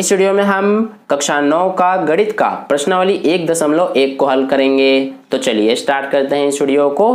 इस वीडियो में हम कक्षा 9 का गणित का प्रश्नावली 1.1 को हल करेंगे। तो चलिए स्टार्ट करते हैं इस वीडियो को।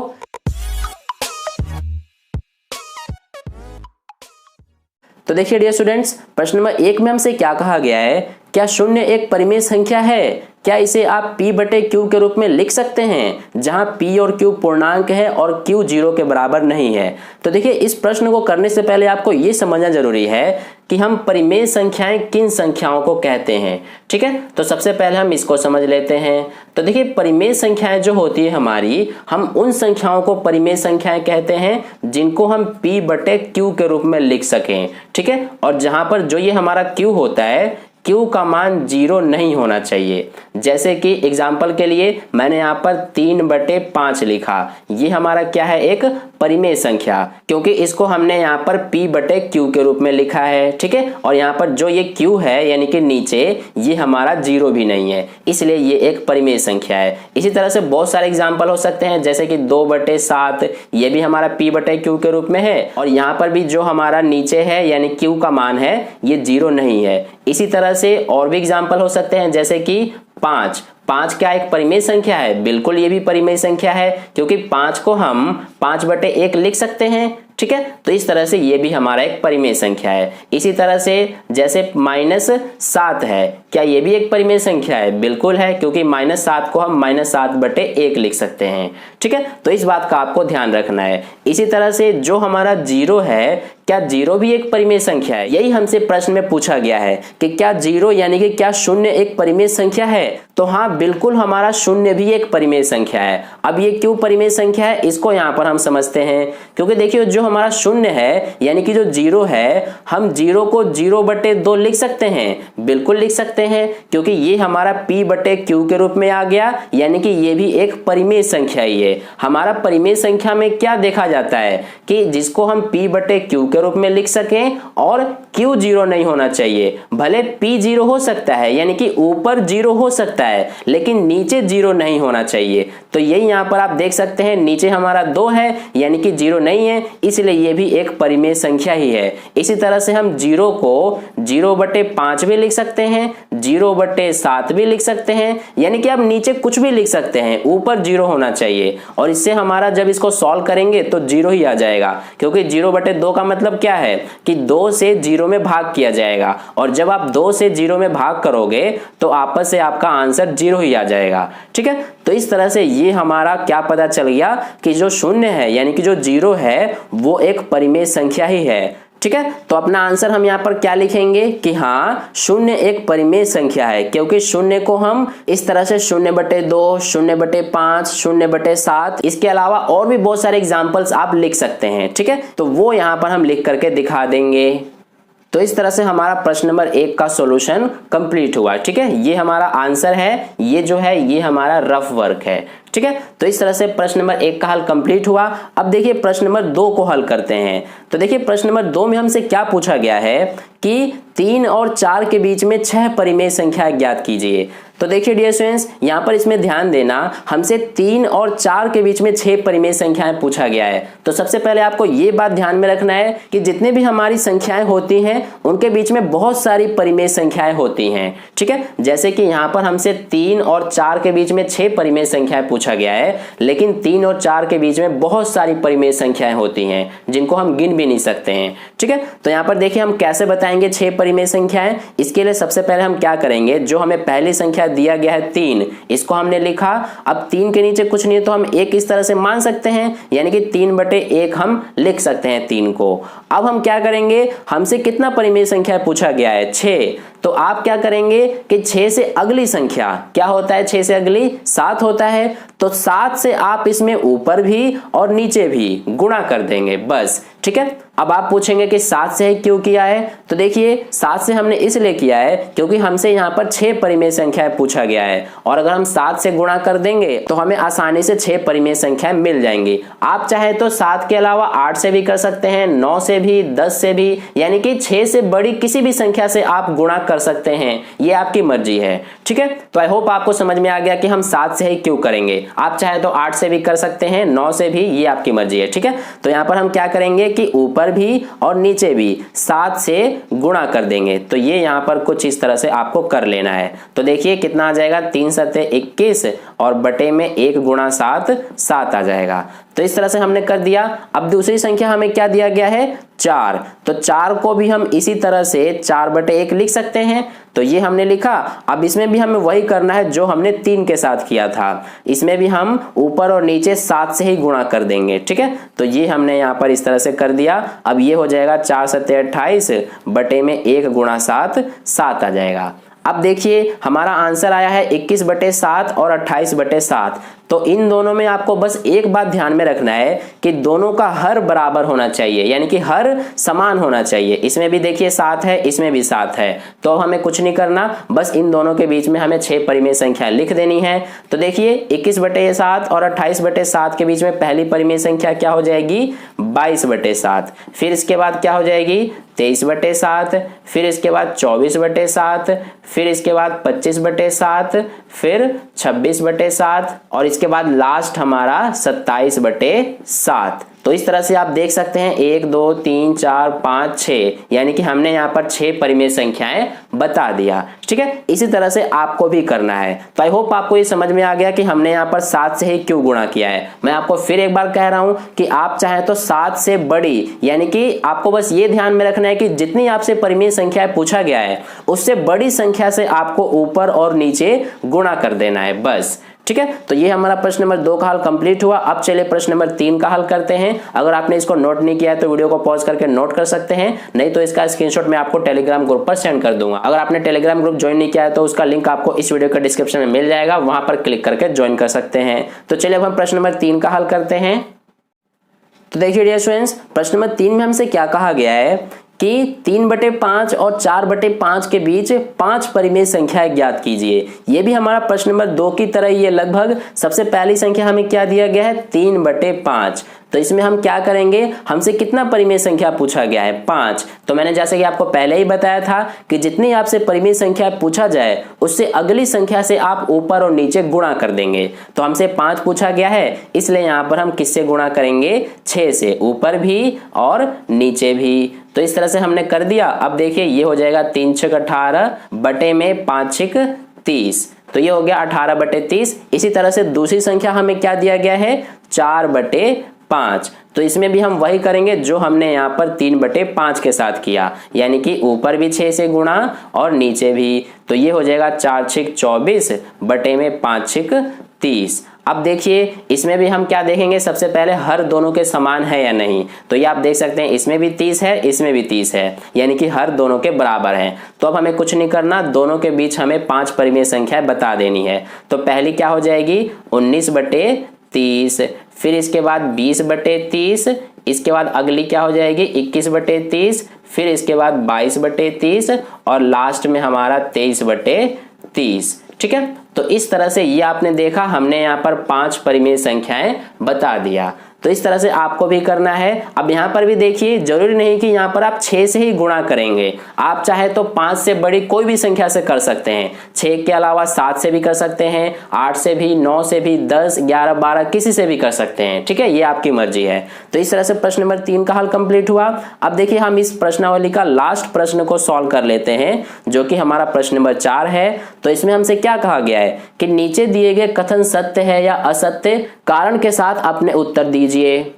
तो देखिए डियर स्टूडेंट्स, प्रश्न नंबर 1 में हमसे क्या कहा गया है, क्या शून्य एक परिमेय संख्या है? क्या इसे आप p बटे q के रूप में लिख सकते हैं, जहां p और q पूर्णांक है और q 0 के बराबर नहीं है। तो देखिए इस प्रश्न को करने से पहले आपको ये समझना जरूरी है कि हम परिमेय संख्याएं किन संख्याओं को कहते हैं। ठीक है, तो सबसे पहले हम इसको समझ लेते हैं। तो देखिए परिमेय संख्याएं जो होती है हमारी, हम उन संख्याओं को परिमेय संख्याएं कहते हैं जिनको हम p बटे q के रूप में लिख सकें। ठीक है, और जहां पर जो ये हमारा q होता है, q का मान 0 नहीं होना चाहिए। जैसे कि एग्जाम्पल के लिए मैंने यहाँ पर 3/5 लिखा, ये हमारा क्या है, एक परिमेय संख्या, क्योंकि इसको हमने यहाँ पर p बटे q के रूप में लिखा है। ठीक है, और यहाँ पर जो ये q है यानी कि नीचे, ये हमारा 0 भी नहीं है, इसलिए ये एक परिमेय संख्या है। इसी तरह से बहुत सारे एग्जाम्पल हो सकते हैं, जैसे कि 2/7, ये भी हमारा p बटे q के रूप में है, और यहाँ पर भी जो हमारा नीचे है यानी q का मान है, ये 0 नहीं है। इसी तरह से और भी एग्जाम्पल हो सकते हैं, जैसे कि 5 क्या एक परिमेय संख्या है? बिल्कुल ये भी परिमेय संख्या है, क्योंकि 5 को हम 5/1 लिख सकते हैं। ठीक है, तो इस तरह से ये भी हमारा एक परिमेय संख्या है। इसी तरह से जैसे -7 है, क्या ये भी एक परिमेय संख्या है? बिल्कुल है, क्योंकि -7 को हम -7/1 लिख सकते हैं। ठीक है, तो इस बात का आपको ध्यान रखना है। इसी तरह से जो हमारा 0 है, क्या 0 भी एक परिमेय संख्या है? यही हमसे प्रश्न में पूछा गया है कि क्या 0 यानी कि क्या शून्य एक परिमेय संख्या है? तो हाँ, बिल्कुल हमारा शून्य भी एक परिमेय संख्या है। अब ये क्यों परिमेय संख्या है, इसको यहाँ पर हम समझते हैं। क्योंकि देखिए जो हमारा शून्य है यानी कि जो 0 है, हम 0 को 0/2 लिख सकते हैं। बिल्कुल लिख सकते हैं, क्योंकि ये हमारा p बटे q के रूप में आ गया, यानी कि ये भी एक परिमेय संख्या ही है। हमारा परिमेय संख्या में क्या देखा जाता है कि जिसको हम p बटे q के रूप में लिख सकें और q 0 नहीं होना चाहिए। भले p 0 हो सकता है, यानी कि ऊपर 0 हो सकता है, लेकिन नीचे 0 नहीं होना चाहिए। तो यही यहाँ पर आप देख सकते हैं, नीचे हमारा 2 है यानी कि 0 नहीं है, इसलिए ये भी एक परिमेय संख्या ही है। इसी तरह से हम 0 को 0/5 भी लिख सकते हैं, 0/7 भी लिख सकते हैं, यानी कि आप नीचे कुछ भी लिख सकते हैं, ऊपर 0 होना चाहिए। और इससे हमारा जब इसको सॉल्व करेंगे तो 0 ही आ जाएगा, क्योंकि 0/2 का मतलब क्या है कि 2 से 0 में भाग किया जाएगा, और जब आप 2 से 0 में भाग करोगे तो आपस से आपका आंसर 0 ही आ जाएगा। ठीक है, तो इस तरह से ये हमारा क्या पता चल गया कि जो शून्य है यानी कि जो 0 है वो एक परिमेय संख्या ही है। ठीक है, तो अपना आंसर हम यहाँ पर क्या लिखेंगे कि हाँ, शून्य एक परिमेय संख्या है, क्योंकि शून्य को हम इस तरह से 0/2, 0/5, 0/7, इसके अलावा और भी बहुत सारे एग्जाम्पल्स आप लिख सकते हैं। ठीक है, तो वो यहाँ पर हम लिख करके दिखा देंगे। तो इस तरह से हमारा प्रश्न नंबर 1 का सॉल्यूशन कंप्लीट हुआ। ठीक है, ये हमारा आंसर है, ये जो है ये हमारा रफ वर्क है। ठीक है, तो इस तरह से प्रश्न नंबर 1 का हल कंप्लीट हुआ। अब देखिए प्रश्न नंबर 2 को हल करते हैं। तो देखिए प्रश्न नंबर 2 में हमसे क्या पूछा गया है कि 3 और 4 के बीच में 6 परिमेय संख्या ज्ञात कीजिए। तो देखिए डियर स्टूडेंट्स, यहाँ पर इसमें ध्यान देना, हमसे 3 और 4 के बीच में 6 परिमेय संख्याएं पूछा गया है। तो सबसे पहले आपको ये बात ध्यान में रखना है कि जितने भी हमारी संख्याएं होती हैं उनके बीच में बहुत सारी परिमेय संख्याएं होती हैं। ठीक है, जैसे कि यहाँ पर हमसे 3 और 4 के बीच में 6 परिमेय संख्याएं पूछा गया है, लेकिन 3 और 4 के बीच में बहुत सारी परिमेय संख्याएं होती हैं जिनको हम गिन भी नहीं सकते हैं। ठीक है, तो यहाँ पर देखिए हम कैसे बताएंगे 6 परिमेय संख्याएं। इसके लिए सबसे पहले हम क्या करेंगे, जो हमें पहली संख्या दिया गया है 3, इसको हमने लिखा। अब 3 के नीचे कुछ नहीं है तो हम 1 इस तरह से मान सकते हैं, यानी कि 3/1 हम लिख सकते हैं 3 को। अब हम क्या करेंगे, हमसे कितना परिमेय संख्या पूछा गया है, 6। तो आप क्या करेंगे कि 6 से अगली संख्या क्या होता है, 6 से अगली 7 होता है, तो 7 से आप इसमें ऊपर भी और नीचे भी गुणा कर देंगे बस। ठीक है, अब आप पूछेंगे कि 7 से क्यों किया है, तो देखिए 7 से हमने इसलिए किया है क्योंकि हमसे यहाँ पर 6 परिमेय संख्याएं पूछा गया है, और अगर हम 7 से गुणा कर देंगे तो हमें आसानी से 6 परिमेय संख्याएं मिल जाएंगी। आप चाहे तो 7 के अलावा 8 से भी कर सकते हैं, 9 से भी, 10 से भी, यानी कि 6 से बड़ी किसी भी संख्या से आप गुणा कर सकते हैं, ये आपकी मर्जी है। ठीक है, तो आई होप आपको समझ में आ गया कि हम 7 से ही क्यों करेंगे। आप चाहे तो 8 से भी कर सकते हैं, 9 से भी, ये आपकी मर्जी है। ठीक है, तो यहाँ पर हम क्या करेंगे कि ऊपर ऊपर भी और नीचे भी 7 से गुणा कर देंगे। तो ये यहाँ पर कुछ इस तरह से आपको कर लेना है। तो देखिए कितना आ जाएगा, 3 सत्ते 21 और बटे में 1 गुणा 7 7 आ जाएगा। तो इस तरह से हमने कर दिया। अब दूसरी संख्या हमें क्या दिया गया है, 4। तो 4 को भी हम इसी तरह से 4/1 लिख सकते हैं। तो ये हमने लिखा। अब इसमें भी हमें वही करना है जो हमने 3 के साथ किया था। इसमें भी हम ऊपर और नीचे 7 से ही गुणा कर देंगे, ठीक है। तो ये हमने यहाँ पर इस तरह से कर दिया। अब ये हो जाएगा 4 सत्ते 28 बटे में 1 गुणा 7 7 आ जाएगा। अब देखिए हमारा आंसर आया है 21/7 और 28/7। तो इन दोनों में आपको बस एक बात ध्यान में रखना है कि दोनों का हर बराबर होना चाहिए, यानी कि हर समान होना चाहिए। इसमें भी देखिए 7 है, इसमें भी 7 है। तो हमें कुछ नहीं करना, बस इन दोनों के बीच में हमें 6 परिमेय संख्या लिख देनी है। तो देखिए 21/7 और 28/7 के बीच में पहली परिमेय संख्या क्या हो जाएगी, 22/7। फिर इसके बाद क्या हो जाएगी, 23/7। फिर इसके बाद 24/7। फिर इसके बाद 25/7। फिर 26/7 और इसके बाद लास्ट हमारा 27/7। तो इस तरह से आप देख सकते हैं 1 2 3 4 5 6, यानी कि हमने यहाँ पर 6 परिमेय संख्याएं बता दिया, ठीक है। इसी तरह से आपको भी करना है। तो आई होप आपको ये समझ में आ गया कि हमने यहाँ पर 7 से ही क्यों गुणा किया है। मैं आपको फिर एक बार कह रहा हूं कि आप चाहें तो 7 से बड़ी, यानी कि आपको बस ये ध्यान में रखना है कि जितनी आपसे परिमेय संख्याएं पूछा गया है उससे बड़ी संख्या से आपको ऊपर और नीचे गुणा कर देना है, बस, ठीक है। तो ये हमारा प्रश्न नंबर 2 का हल कंप्लीट हुआ। अब चलिए प्रश्न नंबर 3 का हल करते हैं। अगर आपने इसको नोट नहीं किया है तो वीडियो को पॉज करके नोट कर सकते हैं, नहीं तो इसका स्क्रीनशॉट मैं आपको टेलीग्राम ग्रुप पर सेंड कर दूंगा। अगर आपने टेलीग्राम ग्रुप ज्वाइन नहीं किया है तो उसका लिंक आपको इस वीडियो के डिस्क्रिप्शन में मिल जाएगा, वहां पर क्लिक करके ज्वाइन कर सकते हैं। तो चलिए अब हम प्रश्न नंबर 3 का हल करते हैं। तो देखिए डियर स्टूडेंट्स, प्रश्न नंबर 3 में हमसे क्या कहा गया है कि 3/5 और 4/5 के बीच 5 परिमेय संख्याएं ज्ञात कीजिए। ये भी हमारा प्रश्न नंबर 2 की तरह ही है लगभग। सबसे पहली संख्या हमें क्या दिया गया है, 3/5। तो इसमें हम क्या करेंगे, हमसे कितना परिमेय संख्या पूछा गया है, 5। तो मैंने जैसे कि आपको पहले ही बताया था कि जितनी आपसे परिमेय संख्या पूछा जाए उससे अगली संख्या से आप ऊपर और नीचे गुणा कर देंगे। तो हमसे 5 पूछा गया है, इसलिए यहाँ पर हम किससे गुणा करेंगे, 6 से, ऊपर भी और नीचे भी। तो इस तरह से हमने कर दिया। अब देखिए ये हो जाएगा 3 6 18 बटे में 5 6 30। तो ये हो गया 18/30। इसी तरह से दूसरी संख्या हमें क्या दिया गया है, 4/5। तो इसमें भी हम वही करेंगे जो हमने यहाँ पर 3/5 के साथ किया, यानी कि ऊपर भी 6 से गुणा और नीचे भी। तो ये हो जाएगा 4 6 24 बटे में 5 6 30। अब देखिए इसमें भी हम क्या देखेंगे, सबसे पहले हर दोनों के समान है या नहीं। तो ये आप देख सकते हैं इसमें भी 30 है, इसमें भी 30 है, यानी कि हर दोनों के बराबर है। तो अब हमें कुछ नहीं करना, दोनों के बीच हमें 5 परिमेय संख्याएं बता देनी है। तो पहली क्या हो जाएगी, 19/30। फिर इसके बाद 20/30। इसके बाद अगली क्या हो जाएगी, 21/30। फिर इसके बाद 22/30 और लास्ट में हमारा 23/30, ठीक है। तो इस तरह से ये आपने देखा, हमने यहाँ पर 5 परिमेय संख्याएं बता दिया। तो इस तरह से आपको भी करना है। अब यहाँ पर भी देखिए जरूरी नहीं कि यहाँ पर आप 6 से ही गुणा करेंगे, आप चाहे तो 5 से बड़ी कोई भी संख्या से कर सकते हैं। 6 के अलावा 7 से भी कर सकते हैं, 8 से भी, 9 से भी, 10 11 12 किसी से भी कर सकते हैं, ठीक है, ये आपकी मर्जी है। तो इस तरह से प्रश्न नंबर 3 का हल कंप्लीट हुआ। अब देखिए हम इस प्रश्नावली का लास्ट प्रश्न को सॉल्व कर लेते हैं, जो कि हमारा प्रश्न नंबर 4 है। तो इसमें हमसे क्या कहा गया है कि नीचे दिए गए कथन सत्य है या असत्य, कारण के साथ अपने उत्तर दीजिए।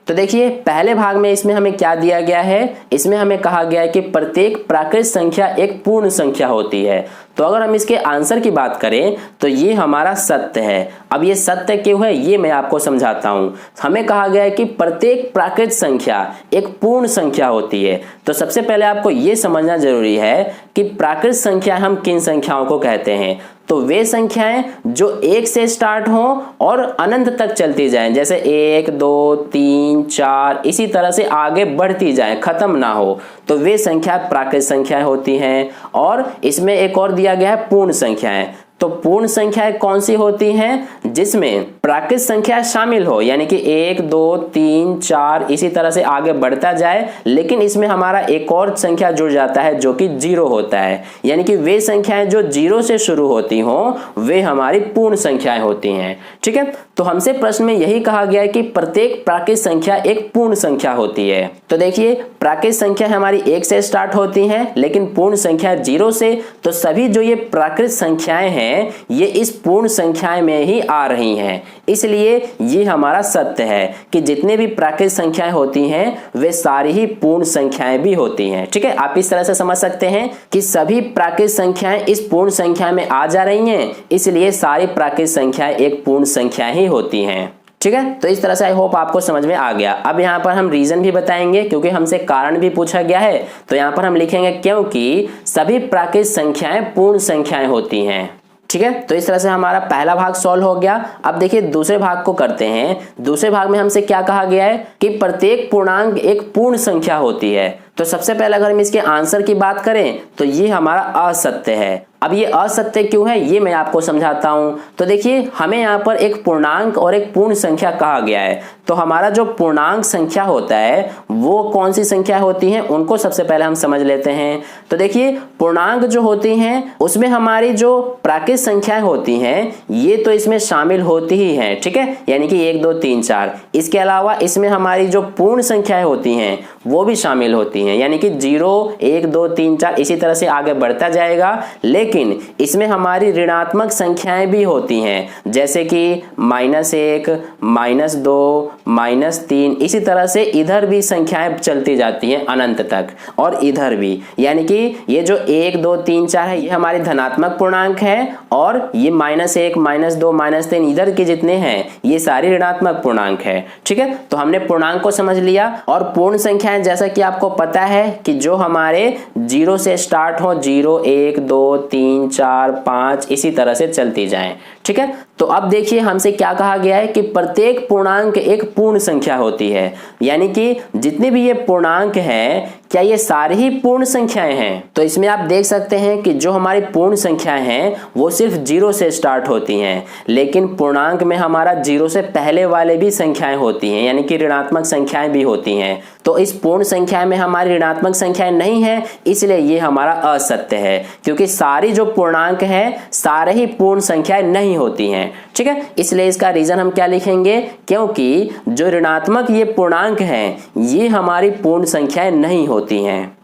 तो देखिए पहले भाग में इसमें हमें क्या दिया गया है, इसमें हमें कहा गया है कि प्रत्येक प्राकृत संख्या एक पूर्ण संख्या होती है। तो अगर हम इसके आंसर की बात करें तो ये हमारा सत्य है। अब ये सत्य क्यों है ये मैं आपको समझाता हूं। हमें कहा गया है कि प्रत्येक प्राकृत संख्या एक पूर्ण संख्या होती है। तो सबसे पहले आपको ये समझना जरूरी है कि प्राकृत संख्या हम किन संख्याओं को कहते हैं। तो वे संख्याएं जो 1 से स्टार्ट हों और अनंत तक चलती जाएं, जैसे 1 2 3 4 इसी तरह से आगे बढ़ती जाएं, खत्म ना हो, तो वे संख्या प्राकृत संख्याएं होती हैं। और इसमें एक और दिया गया है पूर्ण संख्याएं। तो पूर्ण संख्याएं कौन सी होती हैं, जिसमें प्राकृत संख्या शामिल हो, यानी कि 1 2 3 4 इसी तरह से आगे बढ़ता जाए, लेकिन इसमें हमारा एक और संख्या जुड़ जाता है जो कि 0 होता है, यानी कि वे संख्याएं जो 0 से शुरू होती हों वे हमारी पूर्ण संख्याएं होती हैं। ठीक है, तो हमसे प्रश्न में यही कहा गया है कि प्रत्येक प्राकृत संख्या एक पूर्ण संख्या होती है। तो देखिए, प्राकृत संख्या हमारी 1 से स्टार्ट होती हैं, लेकिन पूर्ण संख्या 0 से, तो सभी जो ये प्राकृत संख्याएं हैं ये इस पूर्ण संख्याएं में ही आ रही हैं। इसलिए ये हमारा सत्य है कि जितने भी प्राकृत संख्याएं होती हैं वे सारी ही पूर्ण संख्याएं भी होती हैं। ठीक है, आप इस तरह से समझ सकते हैं कि सभी प्राकृत संख्याएं इस पूर्ण संख्या में आ जा रही हैं, इसलिए सारी प्राकृत संख्याएं एक पूर्ण संख्या ही होती हैं। ठीक है, तो इस तरह से आई होप आपको समझ में आ गया। अब यहाँ पर हम रीजन भी बताएंगे क्योंकि हमसे कारण भी पूछा गया है, तो यहाँ पर हम लिखेंगे क्योंकि सभी प्राकृत संख्याएं पूर्ण संख्याएं होती हैं। ठीक है, तो इस तरह से हमारा पहला भाग सॉल्व हो गया। अब देखिए दूसरे भाग को करते हैं। दूसरे भाग में हमसे क्या कहा गया है कि प्रत्येक पूर्णांक एक पूर्ण संख्या होती है। तो सबसे पहले अगर हम इसके आंसर की बात करें तो ये हमारा असत्य है। अब ये असत्य क्यों है ये मैं आपको समझाता हूं। तो देखिए, हमें यहाँ पर एक पूर्णांक और एक पूर्ण संख्या कहा गया है, तो हमारा जो पूर्णांक संख्या होता है वो कौन सी संख्या होती है उनको सबसे पहले हम समझ लेते हैं। तो देखिए, पूर्णांक जो होती हैं उसमें हमारी जो प्राकृत संख्याएं होती हैं ये तो इसमें शामिल होती ही हैं। ठीक है, यानी कि 1 2 3 4। इसके अलावा इसमें हमारी जो पूर्ण संख्याएं होती हैं वो भी शामिल होती हैं, यानी कि 0 1 2 3 4 इसी तरह से आगे बढ़ता जाएगा। लेकिन इसमें हमारी ऋणात्मक संख्याएं भी होती हैं, जैसे कि -1 -2 -3 इसी तरह से इधर भी संख्याएं चलती जाती हैं अनंत तक, और इधर भी, यानी कि ये जो 1 2 3 4 है ये हमारी धनात्मक पूर्णांक है, और ये -1 -2 -3 इधर के जितने हैं ये सारी ऋणात्मक पूर्णांक है। ठीक है, तो हमने पूर्णांक को समझ लिया। और पूर्ण संख्याएं जैसा कि आपको पता है कि जो हमारे 0 से स्टार्ट हो, 0 1 2 3 4 5 इसी तरह से चलती जाएं। ठीक है, तो अब देखिए हमसे क्या कहा गया है कि प्रत्येक पूर्णांक एक पूर्ण संख्या होती है, यानी कि जितने भी ये पूर्णांक हैं क्या ये सारी ही पूर्ण संख्याएं हैं। तो इसमें आप देख सकते हैं कि जो हमारी पूर्ण संख्याएं हैं वो सिर्फ 0 से स्टार्ट होती हैं, लेकिन पूर्णांक में हमारा 0 से पहले वाले भी संख्याएं होती हैं, यानी कि ऋणात्मक संख्याएं भी होती हैं। तो इस पूर्ण संख्या में हमारी ऋणात्मक संख्याएं नहीं है, इसलिए ये हमारा असत्य है, क्योंकि सारी जो पूर्णांक है सारे ही पूर्ण संख्याएं नहीं होती हैं। ठीक है, इसलिए इसका रीजन हम क्या लिखेंगे, क्योंकि जो ऋणात्मक ये पूर्णांक हैं ये हमारी पूर्ण संख्याएं नहीं होती हैं।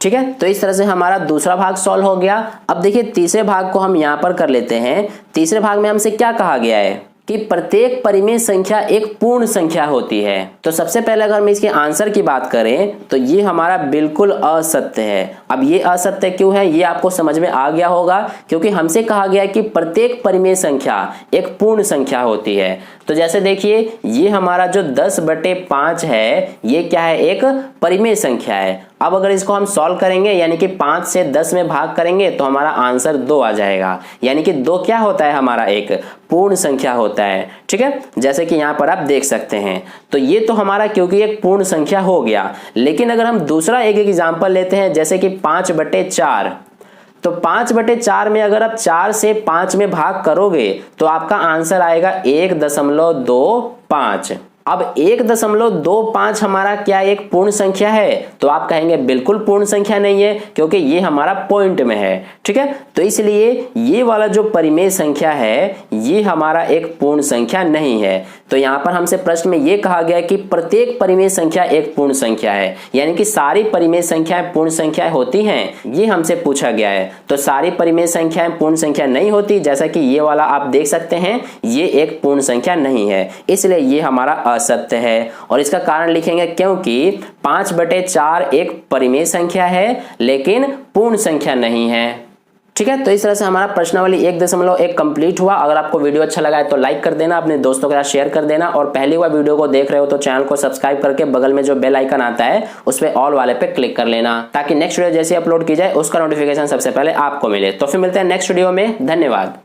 ठीक है, तो इस तरह से हमारा दूसरा भाग सॉल्व हो गया। अब देखिए तीसरे भाग को हम यहां पर कर लेते हैं। तीसरे भाग में हमसे क्या कहा गया है कि प्रत्येक परिमेय संख्या एक पूर्ण संख्या होती है। तो सबसे पहले अगर हम इसके आंसर की बात करें तो ये हमारा बिल्कुल असत्य है। अब ये असत्य क्यों है ये आपको समझ में आ गया होगा, क्योंकि हमसे कहा गया कि प्रत्येक परिमेय संख्या एक पूर्ण संख्या होती है। तो जैसे देखिए ये हमारा जो 10/5 है ये क्या है, एक परिमेय संख्या है। अब अगर इसको हम सॉल्व करेंगे यानी कि 5 से 10 में भाग करेंगे तो हमारा आंसर 2 आ जाएगा, यानी कि 2 क्या होता है, हमारा एक पूर्ण संख्या होता है। ठीक है, जैसे कि यहाँ पर आप देख सकते हैं। तो ये तो हमारा क्योंकि एक पूर्ण संख्या हो गया। लेकिन अगर हम दूसरा एक एग्जाम्पल लेते हैं जैसे कि 5/4, तो 5/4 में अगर आप 4 से 5 में भाग करोगे तो आपका आंसर आएगा 1.25। अब 1.25 हमारा क्या एक पूर्ण संख्या है, तो आप कहेंगे बिल्कुल पूर्ण संख्या नहीं है, क्योंकि ये हमारा पॉइंट में है। ठीक है, तो इसलिए ये वाला जो परिमेय संख्या है ये हमारा एक पूर्ण संख्या नहीं है। तो यहाँ पर हमसे प्रश्न में ये कहा गया कि प्रत्येक परिमेय संख्या एक पूर्ण संख्या है, यानी कि सारी परिमेय संख्याएं पूर्ण संख्याएं होती हैं, ये हमसे पूछा गया है। तो सारी परिमेय संख्याएं पूर्ण संख्या नहीं होती, जैसा कि ये वाला आप देख सकते हैं ये एक पूर्ण संख्या नहीं है, इसलिए ये हमारा असत्य है। और इसका कारण लिखेंगे क्योंकि 5/4 एक परिमेय संख्या है लेकिन पूर्ण संख्या नहीं है। ठीक है, तो इस तरह से हमारा प्रश्नावली 1.1 कंप्लीट हुआ। अगर आपको वीडियो अच्छा लगा है तो लाइक कर देना, अपने दोस्तों के साथ शेयर कर देना, और पहली बार वीडियो को देख रहे हो तो चैनल को सब्सक्राइब करके बगल में जो बेल आइकन आता है उस पर ऑल वाले पे क्लिक कर लेना, ताकि नेक्स्ट वीडियो जैसे अपलोड की जाए उसका नोटिफिकेशन सबसे पहले आपको मिले। तो फिर मिलते हैं नेक्स्ट वीडियो में। धन्यवाद।